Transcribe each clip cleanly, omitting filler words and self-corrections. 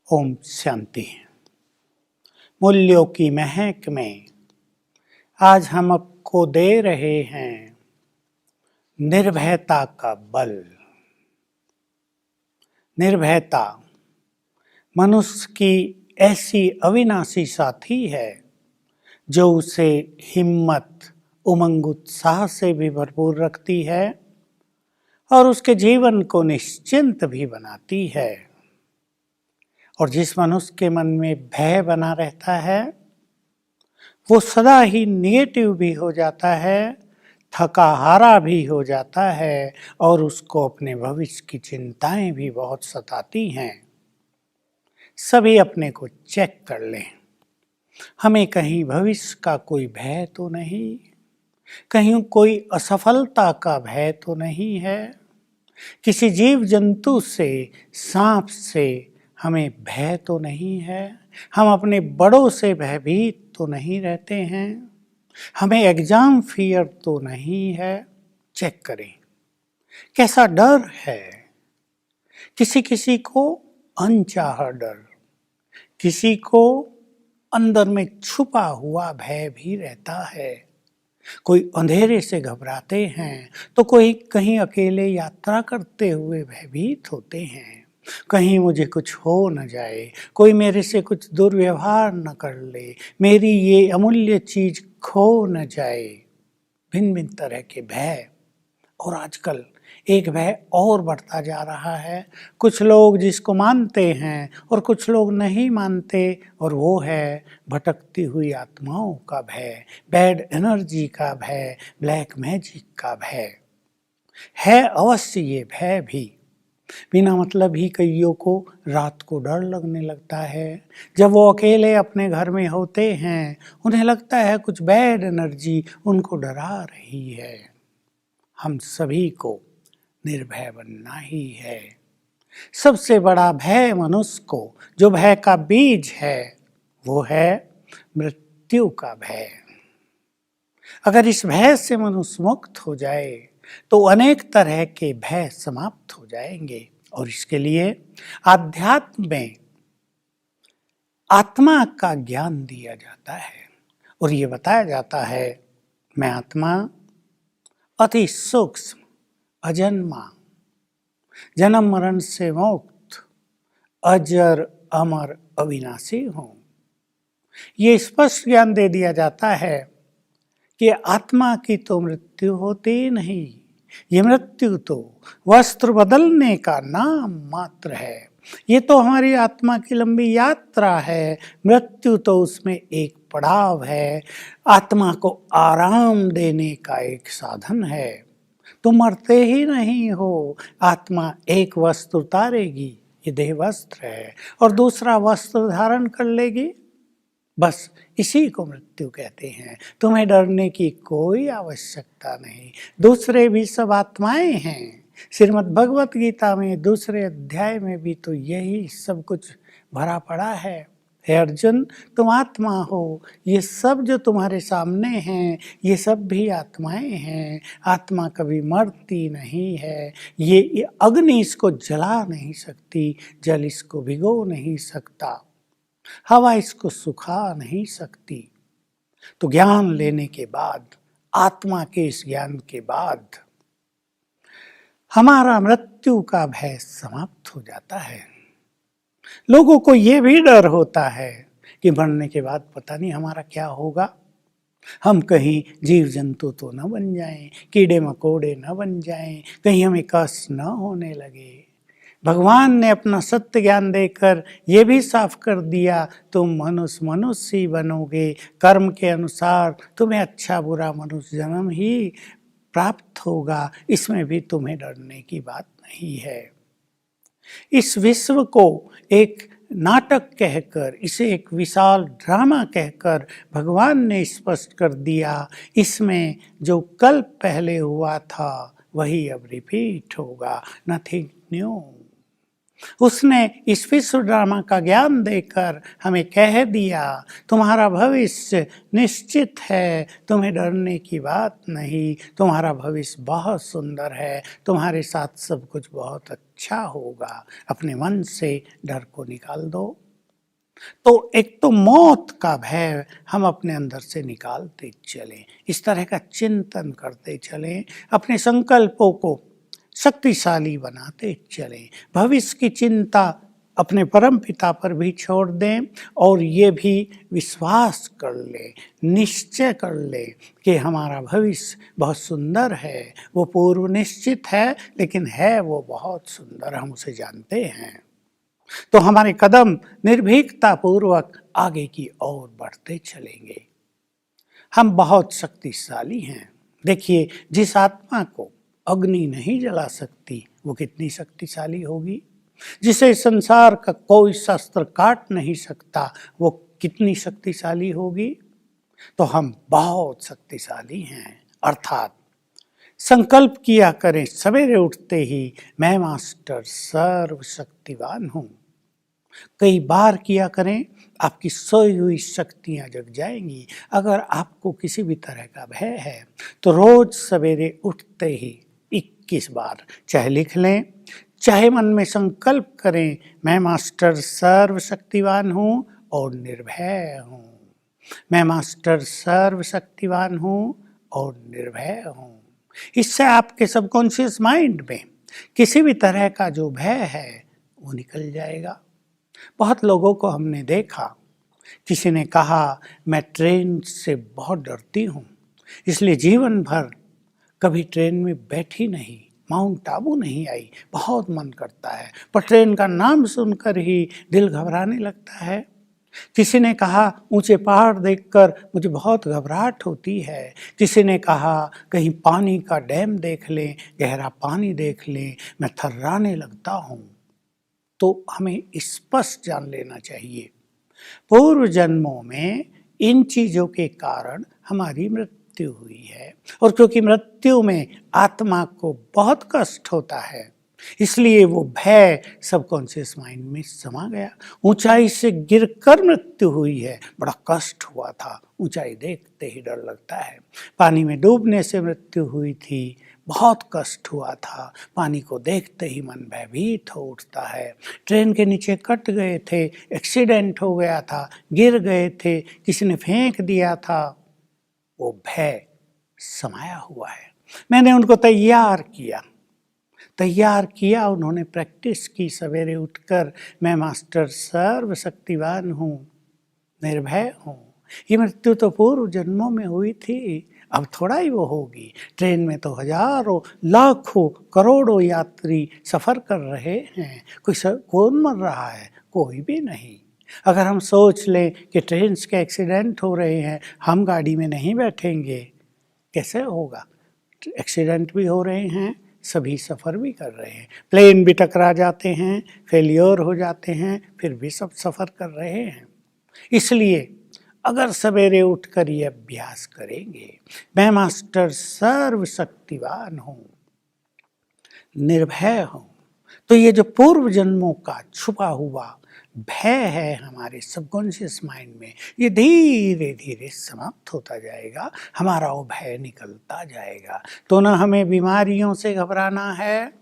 ओम शांति। मूल्यों की महक में आज हम आपको दे रहे हैं निर्भयता का बल। निर्भयता मनुष्य की ऐसी अविनाशी साथी है जो उसे हिम्मत, उमंग, उत्साह से भी भरपूर रखती है और उसके जीवन को निश्चिंत भी बनाती है। और जिस मनुष्य के मन में भय बना रहता है वो सदा ही नेगेटिव भी हो जाता है, थका हारा भी हो जाता है और उसको अपने भविष्य की चिंताएं भी बहुत सताती हैं। सभी अपने को चेक कर लें, हमें कहीं भविष्य का कोई भय तो नहीं, कहीं कोई असफलता का भय तो नहीं है, किसी जीव जंतु से, सांप से हमें भय तो नहीं है, हम अपने बड़ों से भयभीत तो नहीं रहते हैं, हमें एग्जाम फियर तो नहीं है। चेक करें कैसा डर है। किसी किसी को अनचाहा डर, किसी को अंदर में छुपा हुआ भय भी रहता है। कोई अंधेरे से घबराते हैं तो कोई कहीं अकेले यात्रा करते हुए भयभीत होते हैं, कहीं मुझे कुछ हो न जाए, कोई मेरे से कुछ दुर्व्यवहार न कर ले, मेरी ये अमूल्य चीज खो न जाए। भिन्न भिन्न तरह के भय। और आजकल एक भय और बढ़ता जा रहा है। कुछ लोग जिसको मानते हैं और कुछ लोग नहीं मानते, और वो है भटकती हुई आत्माओं का भय, बैड एनर्जी का भय, ब्लैक मैजिक का भय। है अवश्य ये भय भी। बिना मतलब ही कईयों को रात को डर लगने लगता है। जब वो अकेले अपने घर में होते हैं उन्हें लगता है कुछ बैड एनर्जी उनको डरा रही है। हम सभी को निर्भय बनना ही है। सबसे बड़ा भय मनुष्य को, जो भय का बीज है, वो है मृत्यु का भय। अगर इस भय से मनुष्य मुक्त हो जाए तो अनेक तरह के भय समाप्त हो जाएंगे। और इसके लिए आध्यात्म में आत्मा का ज्ञान दिया जाता है और ये बताया जाता है, मैं आत्मा अति सूक्ष्म, अजन्मा, जन्म मरण से मुक्त, अजर अमर अविनाशी हूँ। ये स्पष्ट ज्ञान दे दिया जाता है कि आत्मा की तो मृत्यु होती नहीं, ये मृत्यु तो वस्त्र बदलने का नाम मात्र है। ये तो हमारी आत्मा की लंबी यात्रा है, मृत्यु तो उसमें एक पड़ाव है, आत्मा को आराम देने का एक साधन है। तुम मरते ही नहीं हो, आत्मा एक वस्त्र उतारेगी, ये देह वस्त्र है, और दूसरा वस्त्र धारण कर लेगी। बस इसी को मृत्यु कहते हैं। तुम्हें डरने की कोई आवश्यकता नहीं। दूसरे भी सब आत्माएं हैं। श्रीमद् भगवत गीता में दूसरे अध्याय में भी तो यही सब कुछ भरा पड़ा है। हे अर्जुन, तुम आत्मा हो, ये सब जो तुम्हारे सामने हैं ये सब भी आत्माएं हैं। आत्मा कभी मरती नहीं है। ये अग्नि इसको जला नहीं सकती, जल इसको भिगो नहीं सकता, हवा इसको सुखा नहीं सकती। तो ज्ञान लेने के बाद, आत्मा के इस ज्ञान के बाद हमारा मृत्यु का भय समाप्त हो जाता है। लोगों को ये भी डर होता है कि मरने के बाद पता नहीं हमारा क्या होगा, हम कहीं जीव जंतु तो न बन जाएं, कीड़े मकोड़े न बन जाएं, कहीं हमें कष्ट न होने लगे। भगवान ने अपना सत्य ज्ञान देकर ये भी साफ कर दिया, तुम मनुष्य ही बनोगे, कर्म के अनुसार तुम्हें अच्छा बुरा मनुष्य जन्म ही प्राप्त होगा, इसमें भी तुम्हें डरने की बात नहीं है। इस विश्व को एक नाटक कहकर, इसे एक विशाल ड्रामा कहकर भगवान ने स्पष्ट कर दिया, इसमें जो कल पहले हुआ था वही अब रिपीट होगा, नथिंग न्यू। उसने इस विश्व ड्रामा का ज्ञान देकर हमें कह दिया, तुम्हारा भविष्य निश्चित है, तुम्हें डरने की बात नहीं, तुम्हारा भविष्य बहुत सुंदर है, तुम्हारे साथ सब कुछ बहुत अच्छा होगा, अपने मन से डर को निकाल दो। तो एक तो मौत का भय हम अपने अंदर से निकालते चलें, इस तरह का चिंतन करते चलें, अपने संकल्पों को शक्तिशाली बनाते चलें, भविष्य की चिंता अपने परम पिता पर भी छोड़ दें और ये भी विश्वास कर ले, निश्चय कर ले कि हमारा भविष्य बहुत सुंदर है, वो पूर्व निश्चित है लेकिन है वो बहुत सुंदर, हम उसे जानते हैं। तो हमारे कदम निर्भीकता पूर्वक आगे की ओर बढ़ते चलेंगे। हम बहुत शक्तिशाली हैं। देखिए, जिस आत्मा को अग्नि नहीं जला सकती वो कितनी शक्तिशाली होगी, जिसे संसार का कोई शस्त्र काट नहीं सकता वो कितनी शक्तिशाली होगी। तो हम बहुत शक्तिशाली हैं। अर्थात संकल्प किया करें सवेरे उठते ही, मैं मास्टर सर्वशक्तिवान हूँ। कई बार किया करें, आपकी सोई हुई शक्तियाँ जग जाएंगी। अगर आपको किसी भी तरह का भय है तो रोज सवेरे उठते ही 21 बार चाहे लिख लें, चाहे मन में संकल्प करें, मैं मास्टर सर्वशक्तिवान हूँ और निर्भय हूँ। मैं मास्टर सर्वशक्तिवान हूँ और निर्भय हूँ। इससे आपके सबकॉन्शियस माइंड में किसी भी तरह का जो भय है वो निकल जाएगा। बहुत लोगों को हमने देखा, किसी ने कहा मैं ट्रेन से बहुत डरती हूँ, इसलिए जीवन भर कभी ट्रेन में बैठी नहीं, माउंट आबू नहीं आई, बहुत मन करता है, पर ट्रेन का नाम सुनकर ही दिल घबराने लगता है। किसी ने कहा ऊंचे पहाड़ देखकर मुझे बहुत घबराहट होती है। किसी ने कहा कहीं पानी का डैम देख लें, गहरा पानी देख लें, मैं थर्राने लगता हूँ। तो हमें स्पष्ट जान लेना चाहिए, पूर्व जन्मों में इन चीज़ों के कारण हमारी मृत्यु हुई है, और क्योंकि मृत्यु में आत्मा को बहुत कष्ट होता है इसलिए वो भय सबकॉन्शियस माइंड में समा गया। ऊंचाई से गिरकर मृत्यु हुई है, बड़ा कष्ट हुआ था, ऊंचाई देखते ही डर लगता है। पानी में डूबने से मृत्यु हुई थी, बहुत कष्ट हुआ था, पानी को देखते ही मन भयभीत हो उठता है। ट्रेन के नीचे कट गए थे, एक्सीडेंट हो गया था, गिर गए थे, किसी ने फेंक दिया था, वो भय समाया हुआ है। मैंने उनको तैयार किया, उन्होंने प्रैक्टिस की, सवेरे उठकर मैं मास्टर सर्वशक्तिवान हूँ, निर्भय हूँ। ये मृत्यु तो पूर्व जन्मों में हुई थी, अब थोड़ा ही वो होगी। ट्रेन में तो हजारों लाखों करोड़ों यात्री सफ़र कर रहे हैं, कौन मर रहा है? कोई भी नहीं। अगर हम सोच लें कि ट्रेन के एक्सीडेंट हो रहे हैं, हम गाड़ी में नहीं बैठेंगे, कैसे होगा? एक्सीडेंट भी हो रहे हैं, सभी सफ़र भी कर रहे हैं, प्लेन भी टकरा जाते हैं, फेलियर हो जाते हैं, फिर भी सब सफ़र कर रहे हैं। इसलिए अगर सवेरे उठकर ये अभ्यास करेंगे, मैं मास्टर सर्वशक्तिवान हूँ, निर्भय हूँ, तो ये जो पूर्व जन्मों का छुपा हुआ भय है हमारे सबकॉन्शियस माइंड में, ये धीरे धीरे समाप्त होता जाएगा, हमारा वो भय निकलता जाएगा। तो न हमें बीमारियों से घबराना है,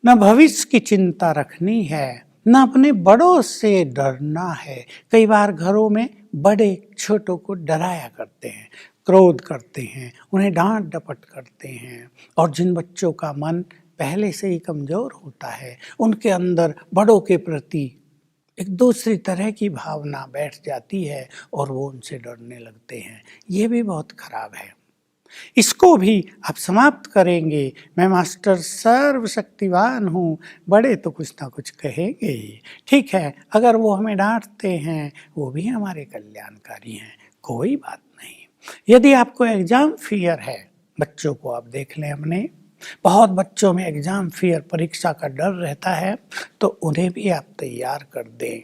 न भविष्य की चिंता रखनी है, न अपने बड़ों से डरना है। कई बार घरों में बड़े छोटों को डराया करते हैं, क्रोध करते हैं, उन्हें डांट डपट करते हैं, और जिन बच्चों का मन पहले से ही कमज़ोर होता है, उनके अंदर बड़ों के प्रति एक दूसरी तरह की भावना बैठ जाती है और वो उनसे डरने लगते हैं। ये भी बहुत खराब है। इसको भी आप समाप्त करेंगे। मैं मास्टर सर्वशक्तिवान हूँ, बड़े तो कुछ ना कुछ कहेंगे ही, ठीक है, अगर वो हमें डांटते हैं वो भी हमारे कल्याणकारी हैं, कोई बात नहीं। यदि आपको एग्ज़ाम फियर है, बच्चों को आप देख लें, हमने बहुत बच्चों में एग्ज़ाम फियर, परीक्षा का डर रहता है, तो उन्हें भी आप तैयार कर दें।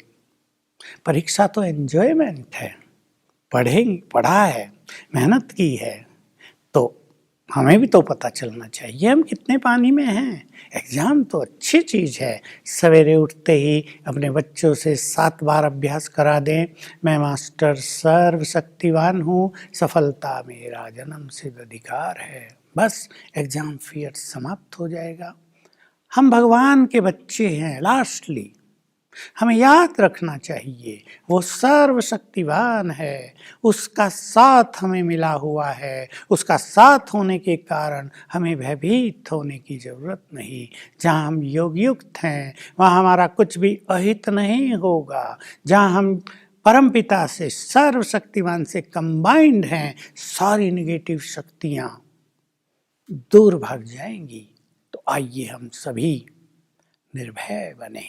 परीक्षा तो एन्जॉयमेंट है, पढ़ा है, मेहनत की है, तो हमें भी तो पता चलना चाहिए हम कितने पानी में हैं। एग्ज़ाम तो अच्छी चीज़ है। सवेरे उठते ही अपने बच्चों से 7 बार अभ्यास करा दें, मैं मास्टर सर्वशक्तिवान हूँ, सफलता मेरा जन्मसिद्ध अधिकार है। बस एग्ज़ाम फ़ियर समाप्त हो जाएगा। हम भगवान के बच्चे हैं। लास्टली हमें याद रखना चाहिए वो सर्वशक्तिवान है, उसका साथ हमें मिला हुआ है, उसका साथ होने के कारण हमें भयभीत होने की ज़रूरत नहीं। जहाँ हम योग युक्त हैं वहाँ हमारा कुछ भी अहित नहीं होगा। जहाँ हम परमपिता से सर्वशक्तिवान से कंबाइंड हैं, सारी नेगेटिव शक्तियाँ दूर भाग जाएंगी। तो आइए हम सभी निर्भय बने।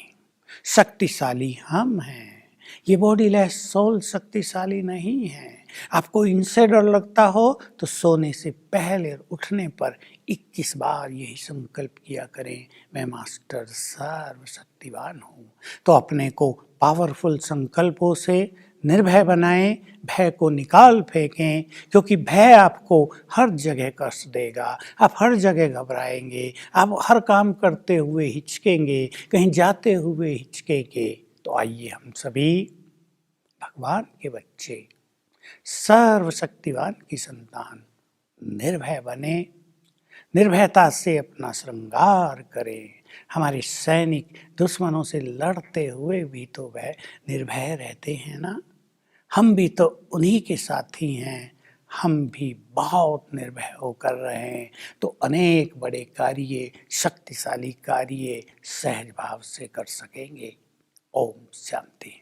शक्तिशाली हम हैं। ये बॉडीलेस सोल शक्तिशाली नहीं है। आपको इनसे डर लगता हो तो सोने से पहले उठने पर 21 बार यही संकल्प किया करें, मैं मास्टर सर्वशक्तिवान हूँ। तो अपने को पावरफुल संकल्पों से निर्भय बनाएं, भय को निकाल फेंकें, क्योंकि भय आपको हर जगह कष्ट देगा। आप हर जगह घबराएंगे, आप हर काम करते हुए हिचकेंगे, कहीं जाते हुए हिचकेंगे। तो आइए हम सभी भगवान के बच्चे, सर्वशक्तिवान की संतान निर्भय बने, निर्भयता से अपना श्रृंगार करें। हमारे सैनिक दुश्मनों से लड़ते हुए भी तो वह निर्भय रहते हैं ना। हम भी तो उन्हीं के साथी हैं। हम भी बहुत निर्भय होकर रहे हैं तो अनेक बड़े कार्य, शक्तिशाली कार्य सहज भाव से कर सकेंगे। ओम शांति।